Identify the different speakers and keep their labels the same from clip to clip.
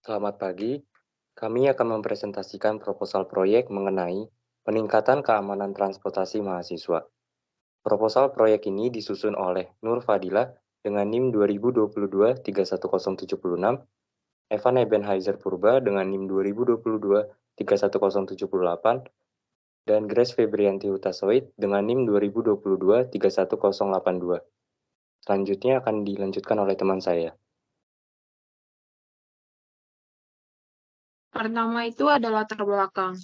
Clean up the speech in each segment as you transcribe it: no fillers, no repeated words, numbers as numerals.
Speaker 1: Selamat pagi, kami akan mempresentasikan proposal proyek mengenai peningkatan keamanan transportasi mahasiswa. Proposal proyek ini disusun oleh Nur Fadila dengan NIM 2022-31076, Evan Ebenheiser Purba dengan NIM 2022-31078, dan Grace Febrianti Hutasoid dengan NIM 2022-31082. Selanjutnya akan dilanjutkan oleh teman saya.
Speaker 2: Pertama itu adalah latar belakang.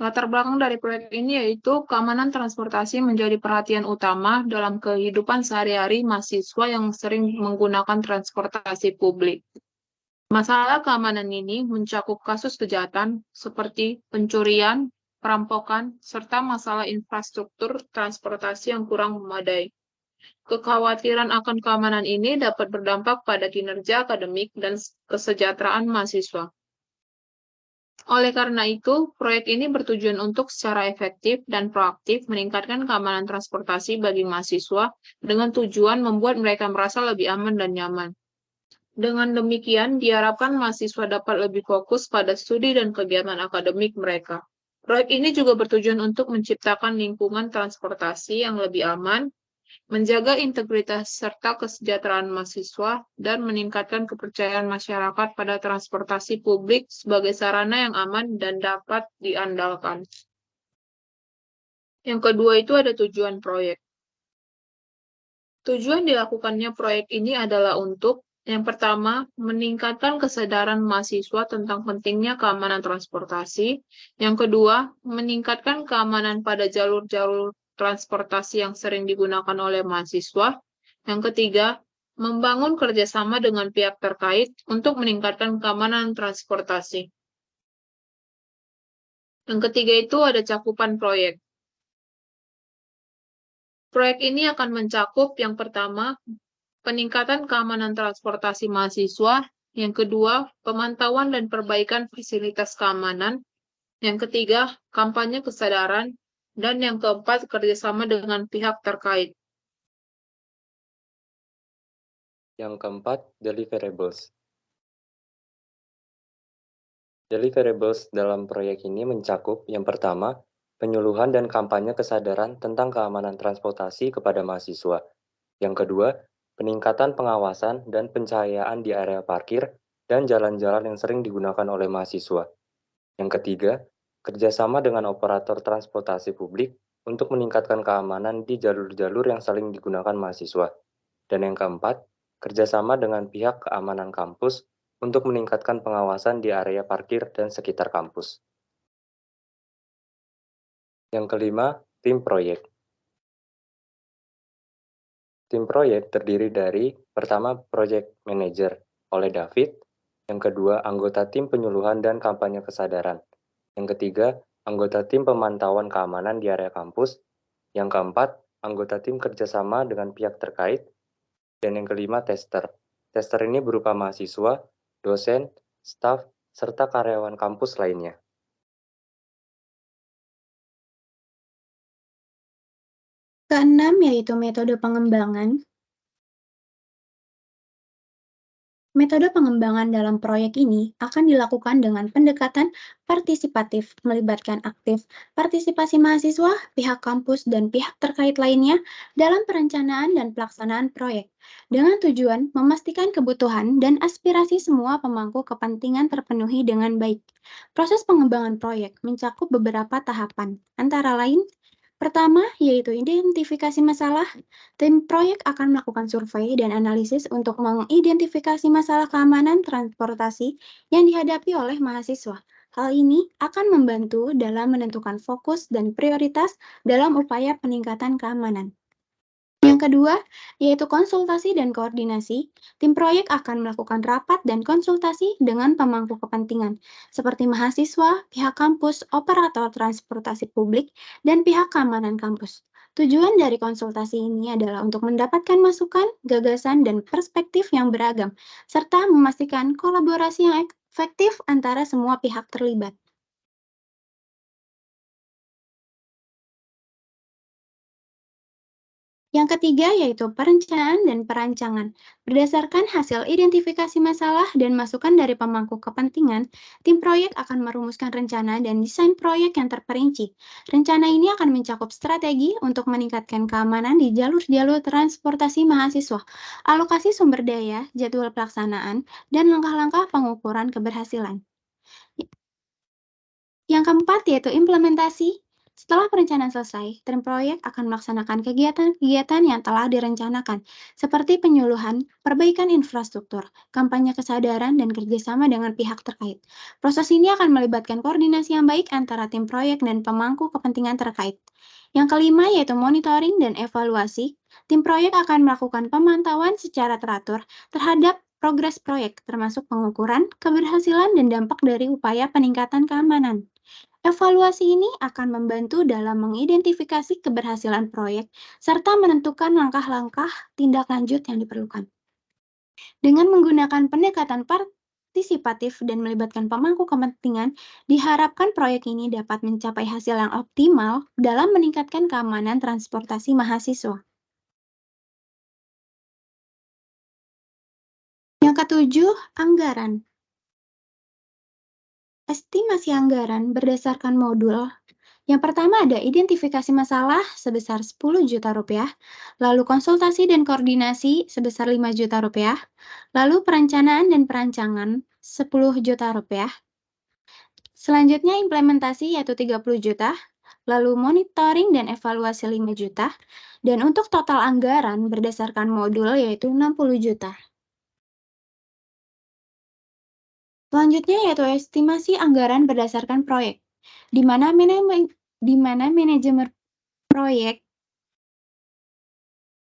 Speaker 2: Latar belakang dari proyek ini yaitu keamanan transportasi menjadi perhatian utama dalam kehidupan sehari-hari mahasiswa yang sering menggunakan transportasi publik. Masalah keamanan ini mencakup kasus kejahatan seperti pencurian, perampokan, serta masalah infrastruktur transportasi yang kurang memadai. Kekhawatiran akan keamanan ini dapat berdampak pada kinerja akademik dan kesejahteraan mahasiswa. Oleh karena itu, proyek ini bertujuan untuk secara efektif dan proaktif meningkatkan keamanan transportasi bagi mahasiswa dengan tujuan membuat mereka merasa lebih aman dan nyaman. Dengan demikian, diharapkan mahasiswa dapat lebih fokus pada studi dan kegiatan akademik mereka. Proyek ini juga bertujuan untuk menciptakan lingkungan transportasi yang lebih aman, menjaga integritas serta kesejahteraan mahasiswa, dan meningkatkan kepercayaan masyarakat pada transportasi publik sebagai sarana yang aman dan dapat diandalkan. Yang kedua itu ada tujuan proyek. Tujuan dilakukannya proyek ini adalah untuk yang pertama, meningkatkan kesadaran mahasiswa tentang pentingnya keamanan transportasi. Yang kedua, meningkatkan keamanan pada jalur-jalur transportasi yang sering digunakan oleh mahasiswa. Yang ketiga, membangun kerjasama dengan pihak terkait untuk meningkatkan keamanan transportasi. Yang ketiga itu ada cakupan proyek. Proyek ini akan mencakup yang pertama, peningkatan keamanan transportasi mahasiswa, yang kedua, pemantauan dan perbaikan fasilitas keamanan, yang ketiga, kampanye kesadaran, dan yang keempat, kerjasama dengan pihak terkait.
Speaker 1: Yang keempat, deliverables. Deliverables dalam proyek ini mencakup yang pertama, penyuluhan dan kampanye kesadaran tentang keamanan transportasi kepada mahasiswa. Yang kedua, peningkatan pengawasan dan pencahayaan di area parkir dan jalan-jalan yang sering digunakan oleh mahasiswa. Yang ketiga, kerjasama dengan operator transportasi publik untuk meningkatkan keamanan di jalur-jalur yang saling digunakan mahasiswa. Dan yang keempat, kerjasama dengan pihak keamanan kampus untuk meningkatkan pengawasan di area parkir dan sekitar kampus. Yang kelima, tim proyek. Tim proyek terdiri dari, pertama, project manager oleh David, yang kedua, anggota tim penyuluhan dan kampanye kesadaran, yang ketiga, anggota tim pemantauan keamanan di area kampus, yang keempat, anggota tim kerjasama dengan pihak terkait, dan yang kelima, tester. Tester ini berupa mahasiswa, dosen, staf, serta karyawan kampus lainnya.
Speaker 3: Keenam yaitu metode pengembangan. Metode pengembangan dalam proyek ini akan dilakukan dengan pendekatan partisipatif, melibatkan aktif partisipasi mahasiswa, pihak kampus, dan pihak terkait lainnya dalam perencanaan dan pelaksanaan proyek, dengan tujuan memastikan kebutuhan dan aspirasi semua pemangku kepentingan terpenuhi dengan baik. Proses pengembangan proyek mencakup beberapa tahapan, antara lain, pertama, yaitu identifikasi masalah. Tim proyek akan melakukan survei dan analisis untuk mengidentifikasi masalah keamanan transportasi yang dihadapi oleh mahasiswa. Hal ini akan membantu dalam menentukan fokus dan prioritas dalam upaya peningkatan keamanan. Yang kedua, yaitu konsultasi dan koordinasi. Tim proyek akan melakukan rapat dan konsultasi dengan pemangku kepentingan, seperti mahasiswa, pihak kampus, operator transportasi publik, dan pihak keamanan kampus. Tujuan dari konsultasi ini adalah untuk mendapatkan masukan, gagasan, dan perspektif yang beragam, serta memastikan kolaborasi yang efektif antara semua pihak terlibat. Yang ketiga yaitu perencanaan dan perancangan. Berdasarkan hasil identifikasi masalah dan masukan dari pemangku kepentingan, tim proyek akan merumuskan rencana dan desain proyek yang terperinci. Rencana ini akan mencakup strategi untuk meningkatkan keamanan di jalur-jalur transportasi mahasiswa, alokasi sumber daya, jadwal pelaksanaan, dan langkah-langkah pengukuran keberhasilan. Yang keempat yaitu implementasi. Setelah perencanaan selesai, tim proyek akan melaksanakan kegiatan-kegiatan yang telah direncanakan, seperti penyuluhan, perbaikan infrastruktur, kampanye kesadaran, dan kerjasama dengan pihak terkait. Proses ini akan melibatkan koordinasi yang baik antara tim proyek dan pemangku kepentingan terkait. Yang kelima yaitu monitoring dan evaluasi. Tim proyek akan melakukan pemantauan secara teratur terhadap progres proyek, termasuk pengukuran, keberhasilan, dan dampak dari upaya peningkatan keamanan. Evaluasi ini akan membantu dalam mengidentifikasi keberhasilan proyek serta menentukan langkah-langkah tindak lanjut yang diperlukan. Dengan menggunakan pendekatan partisipatif dan melibatkan pemangku kepentingan, diharapkan proyek ini dapat mencapai hasil yang optimal dalam meningkatkan keamanan transportasi mahasiswa. Yang ketujuh, anggaran. Estimasi anggaran berdasarkan modul. Yang pertama ada identifikasi masalah sebesar 10 juta rupiah, lalu konsultasi dan koordinasi sebesar 5 juta rupiah, lalu perencanaan dan perancangan 10 juta rupiah. Selanjutnya implementasi yaitu 30 juta, lalu monitoring dan evaluasi 5 juta, dan untuk total anggaran berdasarkan modul yaitu 60 juta. Selanjutnya yaitu estimasi anggaran berdasarkan proyek, di mana manajemen proyek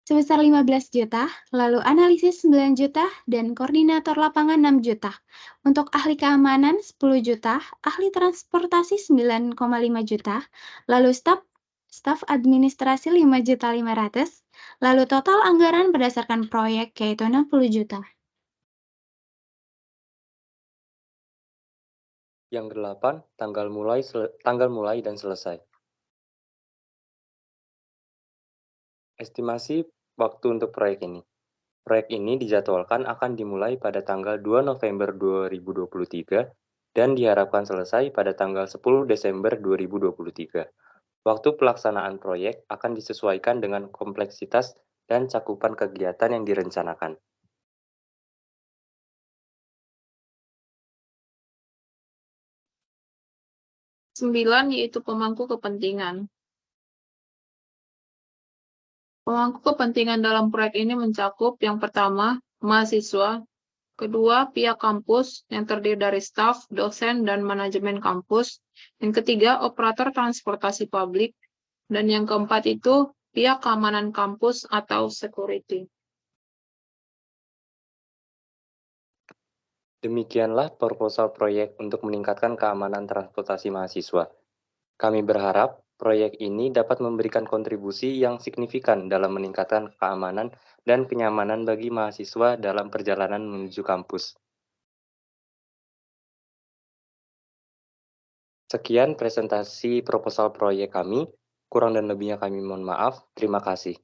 Speaker 3: sebesar 15 juta, lalu analisis 9 juta, dan koordinator lapangan 6 juta. Untuk ahli keamanan 10 juta, ahli transportasi 9,5 juta, lalu staf administrasi 5.500.000, lalu total anggaran berdasarkan proyek yaitu 60 juta.
Speaker 1: Yang kedelapan, tanggal mulai dan selesai. Estimasi waktu untuk proyek ini. Proyek ini dijadwalkan akan dimulai pada tanggal 2 November 2023 dan diharapkan selesai pada tanggal 10 Desember 2023. Waktu pelaksanaan proyek akan disesuaikan dengan kompleksitas dan cakupan kegiatan yang direncanakan.
Speaker 2: 9 yaitu pemangku kepentingan. Pemangku kepentingan dalam proyek ini mencakup yang pertama, mahasiswa, kedua, pihak kampus yang terdiri dari staf, dosen, dan manajemen kampus, yang ketiga, operator transportasi publik, dan yang keempat itu pihak keamanan kampus atau security.
Speaker 1: Demikianlah proposal proyek untuk meningkatkan keamanan transportasi mahasiswa. Kami berharap proyek ini dapat memberikan kontribusi yang signifikan dalam meningkatkan keamanan dan kenyamanan bagi mahasiswa dalam perjalanan menuju kampus. Sekian presentasi proposal proyek kami. Kurang dan lebihnya kami mohon maaf. Terima kasih.